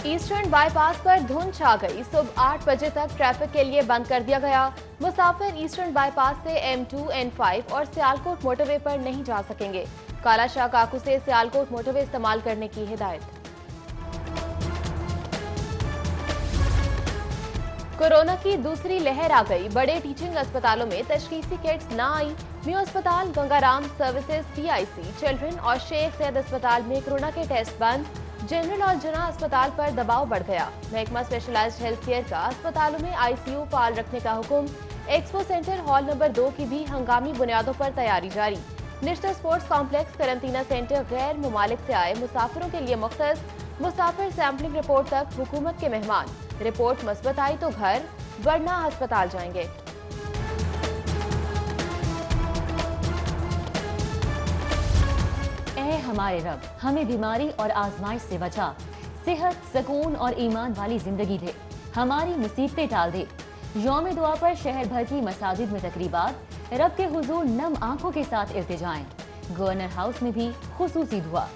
Eastern bypass पर धुंध छा गई। सुबह 8 बजे तक ट्रैफिक के लिए बंद कर दिया गया। मुसाफिर ईस्टर्न बाईपास से M2, N5 और सियालकोट मोटरवे पर नहीं जा सकेंगे। कालाशाह काकू से सियालकोट मोटरवे इस्तेमाल करने की हिदायत। कोरोना की दूसरी लहर आ गई। बड़े टीचिंग अस्पतालों में तशखीसी किट्स न आई। म्यू अस्पताल, गंगाराम सर्विसेज, PIC, चिल्ड्रन और शेख सैयद अस्पताल में कोरोना के टेस्ट बंद। जनरल और जना अस्पताल पर दबाव बढ़ गया। महकमा स्पेशलाइज्ड हेल्थ केयर का अस्पतालों में ICU फाल रखने का हुक्म। एक्सपो सेंटर हॉल नंबर 2 की भी हंगामी बुनियादों पर तैयारी जारी। नेशनल स्पोर्ट्स कॉम्प्लेक्स करंतना सेंटर गैर मुमालिक से आए मुसाफिरों के लिए मुख्तस। मुसाफिर सैंपलिंग रिपोर्ट तक हुकूमत के मेहमान। रिपोर्ट मस्बत आई तो घर, वरना अस्पताल जाएंगे। ऐ हमारे रब, हमें बीमारी और आजमाइश से बचा, सेहत, सुकून और ईमान वाली जिंदगी दे, हमारी मुसीबतें टाल दे। यौम दुआ पर शहर भर की मसाजिद में तकरीबात, रब के हुजूर नम आंखों के साथ इल्तिजाएं। गवर्नर हाउस में भी खुसूसी दुआ।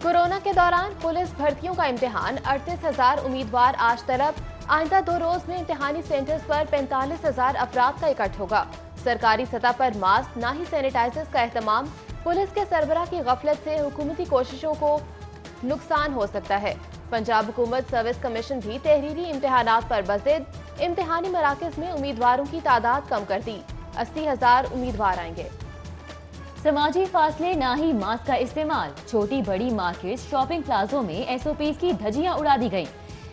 कोरोना के दौरान पुलिस भर्तियों का इम्तिहान। 38,000 उम्मीदवार आज तलब। आइंदा 2 रोज में इम्तिहानी सेंटर्स पर 45,000 अफराद का इकट्ठ होगा। सरकारी सतह पर मास्क ना ही सैनिटाइजर्स का एहतमाम। पुलिस के सरबराह की गफलत से हुकूमती कोशिशों को नुकसान हो सकता है। पंजाब हुकूमत सर्विस कमीशन भी तहरीरी इम्तिहानात पर बज़िद। इम्तिहानी मराकज में उम्मीदवारों की तादाद कम कर दी। 80,000 उम्मीदवार आएंगे। समाजी फासले ना ही मास्क का इस्तेमाल। छोटी बड़ी मार्केट, शॉपिंग प्लाजों में SOPs की धज्जियां उड़ा दी गयी।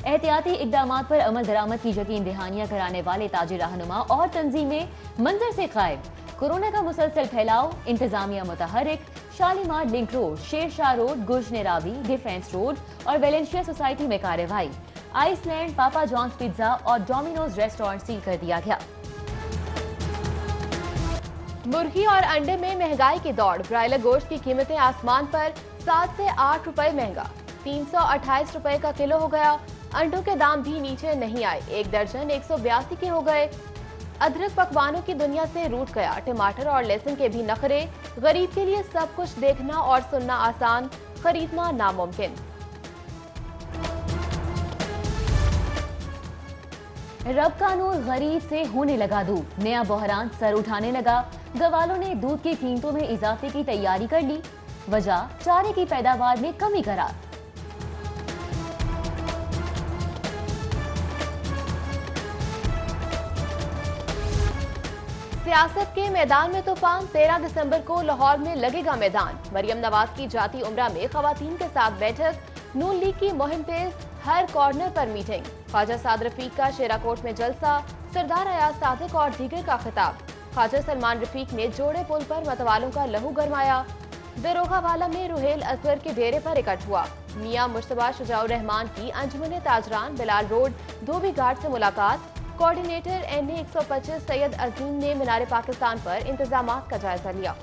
एहतियाती इकदामात पर अमल दरामद की यकीन दहानियां कराने वाले ताजिर रहनुमा और तंजीमें मंजर से गायब। कोरोना का मुसलसल फैलाव, इंतजामिया मुतहरिक। Shalimar link road, Shershah road, गुजनेरावी, डिफेंस रोड और वेलेंशिया सोसाइटी में कार्रवाई। आइसलैंड, पापा जॉन्स पिज्जा और डोमिनोज रेस्टोरेंट सील कर दिया गया। मुर्गी और अंडे में महंगाई की दौड़। ब्रायलर गोश्त की कीमतें आसमान पर। 7 से 8 रुपए महंगा, 328 रुपए का किलो हो गया। अंडों के दाम भी नीचे नहीं आए। एक दर्जन 182 के हो गए। अदरक पकवानों की दुनिया से रूठ गया। टमाटर और लहसुन के भी नखरे। गरीब के लिए सब कुछ देखना और सुनना आसान, खरीदना नामुमकिन। रब का नूर गरीब से होने लगा दूर। नया बहरान सर उठाने लगा। गवालों ने दूध की कीमतों में इजाफे की तैयारी कर ली। वजह चारे की पैदावार में कमी करार। सियासत के मैदान में तूफान। 13 दिसंबर को लाहौर में लगेगा मैदान। मरियम नवाज की जाती उम्रा में खवातीन के साथ बैठक। नून लीग की मुहिम तेज, हर कॉर्नर पर मीटिंग। ख्वाजा साद रफीक का शेराकोट में जलसा। सरदार अयाज सादिक और दीगर का खिताब। ख्वाजा सलमान रफीक ने जोड़े पुल पर मतवालों का लहू गरमाया। दरोगावाला में रुहेल असगर के डेरे पर इकट्ठ हुआ। मियां मुश्तबा शुजाउर रहमान की अंजुमन ताजरान बिलाल रोड धोबी घाट से मुलाकात। कोऑर्डिनेटर NA 125 सैयद अजीम ने मीनार पाकिस्तान पर इंतजामात का जायजा लिया।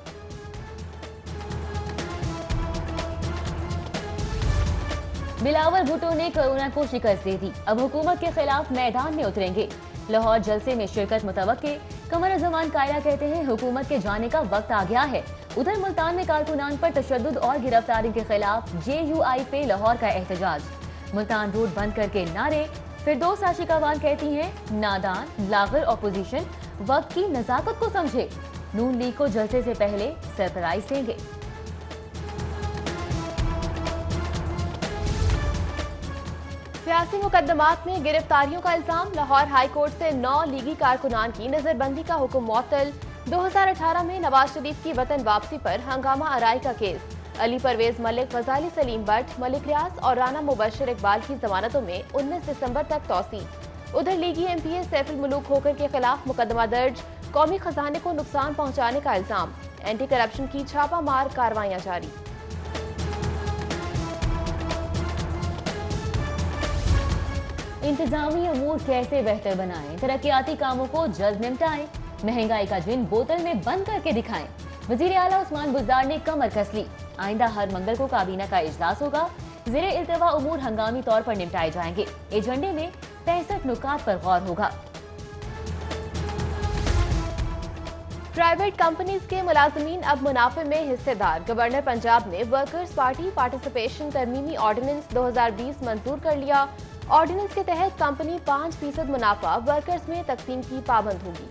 बिलावल भुट्टो ने कोरोना को शिकस्त दे दी। अब हुकूमत के खिलाफ मैदान में उतरेंगे। लाहौर जलसे में शिरकत मुतवक्के। कमर जमान कायरा कहते हैं हुकूमत के जाने का वक्त आ गया है। उधर मुल्तान में कारकुनान पर तशद्दुद और गिरफ्तारी के खिलाफ JUI पे लाहौर का एहतजाज। मुल्तान रोड बंद करके नारे। फिरदौस आशिकावान कहती हैं नादान लागर ऑपोजिशन वक्त की नजाकत को समझे। नून लीग को जलसे से पहले सरप्राइज देंगे। सियासी मुकदमात में गिरफ्तारियों का इल्जाम। लाहौर हाई कोर्ट से 9 लीगी कारकुनान की नजरबंदी का हुक्म मुअत्तल। 2018 में नवाज शरीफ की वतन वापसी पर हंगामा आराई का केस। अली परवेज मलिक, गजाली सलीम भट्ट, मलिक रियाज और राना मुबशर इकबाल की जमानतों में 19 दिसंबर तक तौसी। उधर लीगी MPA सैफुल मुलूक होकर के खिलाफ मुकदमा दर्ज। कौमी खजाने को नुकसान पहुंचाने का इल्जाम। एंटी करप्शन की छापामार कार्रवाइयां जारी। इंतजामी अमूर कैसे बेहतर बनाएं, तरक्याती कामों को जल्द निपटाएं, महंगाई का जिन बोतल में बंद करके दिखाएं। वजीर आला उस्मान बुज़दार ने कमर कस ली। आइंदा हर मंगल को काबीना का इजलास होगा। ज़ेरे इल्तवा उमूर हंगामी तौर पर निपटाए जाएंगे। एजेंडे में 65 नुकात पर गौर होगा। प्राइवेट कंपनीज के मुलाजमीन अब मुनाफे में हिस्सेदार। गवर्नर पंजाब ने वर्कर्स पार्टी पार्टिसिपेशन तरमीमी ऑर्डिनेंस 2020 मंजूर कर लिया। ऑर्डिनेंस के तहत कंपनी 5% मुनाफा वर्कर्स में तकसीम की पाबंद होगी।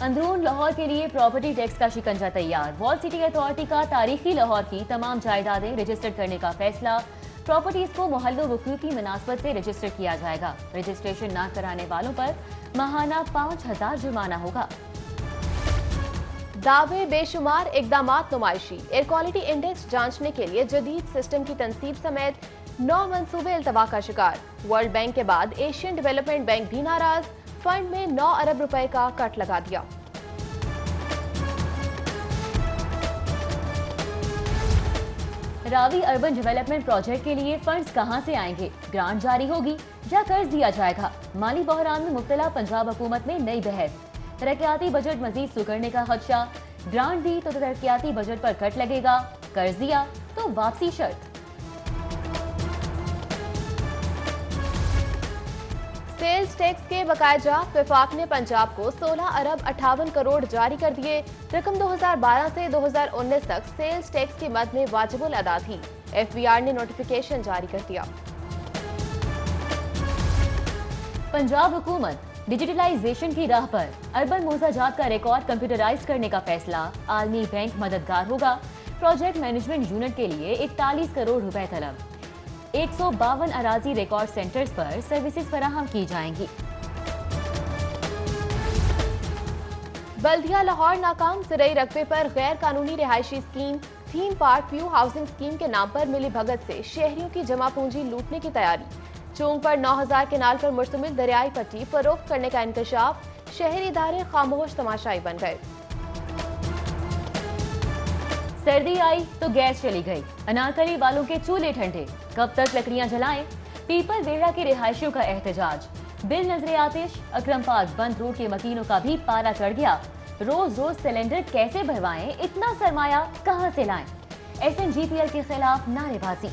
अंदरून लाहौर के लिए प्रॉपर्टी टैक्स का शिकंजा तैयार। वॉल सिटी अथॉरिटी का तारीखी लाहौर की तमाम जायदादें रजिस्टर करने का फैसला। प्रॉपर्टीज को मोहल्लों वकूफी मुनासबत से रजिस्टर किया जाएगा। रजिस्ट्रेशन न कराने वालों पर माहाना 5000 जुर्माना होगा। दावे बेशुमार इकदामात नुमाइशी। एयर क्वालिटी इंडेक्स जांचने के लिए जदीद सिस्टम की तनसीब समेत 9 मंसूबे इल्तवा का शिकार। वर्ल्ड बैंक के बाद एशियन डेवलपमेंट बैंक भी नाराज। फंड में 9 अरब रुपए का कट लगा दिया। रावी अर्बन डेवलपमेंट प्रोजेक्ट के लिए फंड्स कहां से आएंगे? ग्रांट जारी होगी या कर्ज दिया जाएगा? माली बहरान में मुब्तला पंजाब हुकूमत में नई बहस। तरक्याती बजट मजीद सुगड़ने का खदशा। ग्रांट दी तो तरक्याती बजट पर कट लगेगा, कर्ज दिया तो वापसी शर्त। सेल्स टैक्स के बकाया वफाक ने पंजाब को 16 अरब 58 करोड़ जारी कर दिए। रकम 2012 से 2019 तक सेल्स टैक्स की मद में वाजिबुल अदा थी। FBR ने नोटिफिकेशन जारी कर दिया। पंजाब हुकूमत डिजिटलाइजेशन की राह पर। अर्बन मोजाजात का रिकॉर्ड कंप्यूटराइज करने का फैसला। आलमी बैंक मददगार होगा। प्रोजेक्ट मैनेजमेंट यूनिट के लिए 41 करोड़ रुपए तलब। 152 अराजी रिकॉर्ड सेंटर्स पर सर्विसेज फराहम की जाएंगी। बल्दिया लाहौर नाकाम। ज़रई रकबे पर गैर कानूनी रिहायशी scheme theme park view housing scheme के नाम पर मिली भगत से शहरियों की जमा पूंजी लूटने की तैयारी। चौंग पर 9000 केनाल पर मुश्तमिल दरियाई पट्टी फरोख्त करने का इंकशाफ। शहरी इदारे खामोश तमाशाई बन गए। सर्दी आई तो गैस चली गई। अनारकली वालों के चूल्हे ठंडे। कब तक लकड़ियां जलाएं? पीपल वेड़ा के रिहायशियों का एहतजाज। बिल नजरे आतिश। अकरम पार्क बंद रोड के मकीनों का भी पारा चढ़ गया। रोज रोज सिलेंडर कैसे भरवाएं? इतना सरमाया कहां से लाएं? SNGPL के खिलाफ नारेबाजी।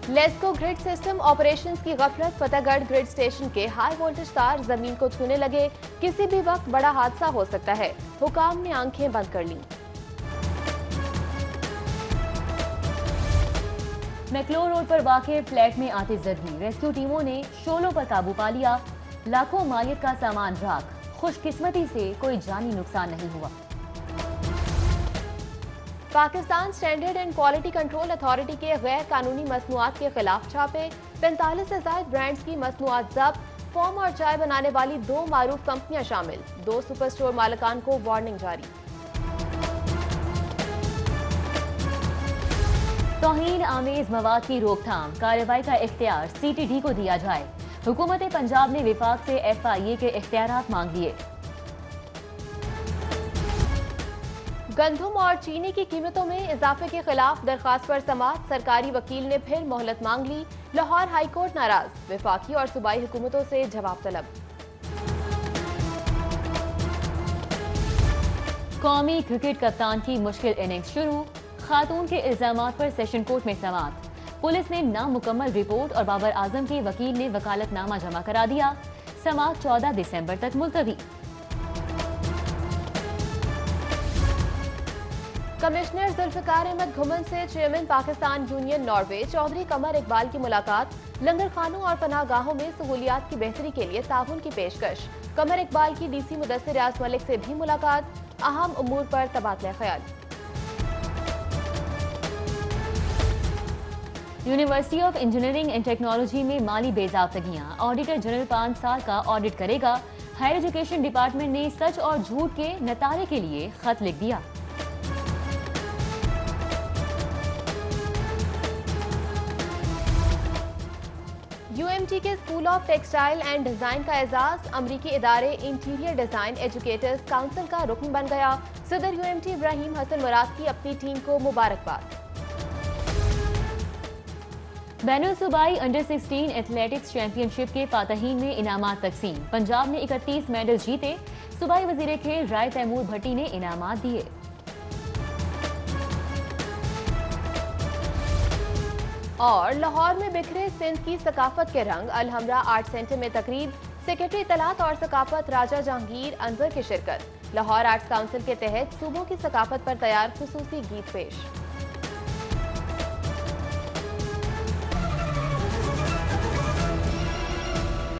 लेस्को ग्रिड सिस्टम ऑपरेशंस की गफलत। फतेहगढ़ ग्रिड स्टेशन के हाई वोल्टेज तार जमीन को छूने लगे। किसी भी वक्त बड़ा हादसा हो सकता है। हुकाम ने आंखें बंद कर लीं। मैक्लोर रोड पर वाक़े फ्लैट में आतिशज़दगी। रेस्क्यू टीमों ने शोलों पर काबू पा लिया। लाखों मालियत का सामान राख। खुशकिस्मती से कोई जानी नुकसान नहीं हुआ। Pakistan standard and quality control authority के गैर कानूनी मसनूआत के खिलाफ छापे। 45 से ज्यादा ब्रांड्स की मसनूआत जब्त। फोम और चाय बनाने वाली 2 मारूफ कंपनियां शामिल। 2 सुपर स्टोर मालिकान को वार्निंग जारी। तौहीन आमेज मवाद की रोकथाम। कार्रवाई का इख्तियार CTD को दिया जाए। हुकूमत पंजाब ने विफाक से FIA के इख्तियारात मांग लिए। गंदम और चीनी की कीमतों में इजाफे के खिलाफ दरखास्त पर समाअत। सरकारी वकील ने फिर मोहलत मांग ली। लाहौर हाई कोर्ट नाराज। वफाकी और सूबाई हुकूमतों से जवाब तलब। कौमी क्रिकेट कप्तान की मुश्किल इनिंग्स शुरू। खातून के इल्जामात पर सेशन कोर्ट में समाअत। पुलिस ने नामुकम्मल रिपोर्ट और बाबर आजम के वकील ने वकालतनामा जमा करा दिया। समाअत 14 दिसंबर तक मुलतवी। कमिश्नर जुल्फिकार अहमद घुमन से chairman Pakistan union Norway Chaudhry Qamar Iqbal की मुलाकात। लंगर खानों और पनाहगाहों में सहूलियात की बेहतरी के लिए ताउन की पेशकश। कमर इकबाल की DC मुदस्सिर रियाज मलिक से भी मुलाकात। अहम उमूर पर तबादला ख्याल। University of engineering and technology में माली बेजाबतगियां। ऑडिटर जनरल 5 साल का ऑडिट करेगा। हायर एजुकेशन डिपार्टमेंट ने सच और झूठ के नतारे के लिए खत लिख दिया। UMT के school of textile and design का एजाज। अमरीकी इदारे इंटीरियर डिजाइन एजुकेटर्स काउंसिल का रुकन बन गया। सदर UMT इब्राहिम हसन मुराद की अपनी टीम को मुबारकबाद। बैनुल सूबाई अंडर 16 एथलेटिक्स चैंपियनशिप के फातहीन में इनामात तकसीम। पंजाब ने 31 मेडल जीते। सूबाई वजीर खेल राय तैमूर भट्टी ने इनामात दिए। और लाहौर में बिखरे सिंध की सकाफत के रंग, अलहमरा आर्ट सेंटर में तकरीब, सेक्रेटरी इत्तलात और सकाफत राजा जहांगीर अनवर की शिरकत। लाहौर आर्ट्स काउंसिल के तहत सूबों की सकाफत पर तैयार खुसूसी गीत पेश।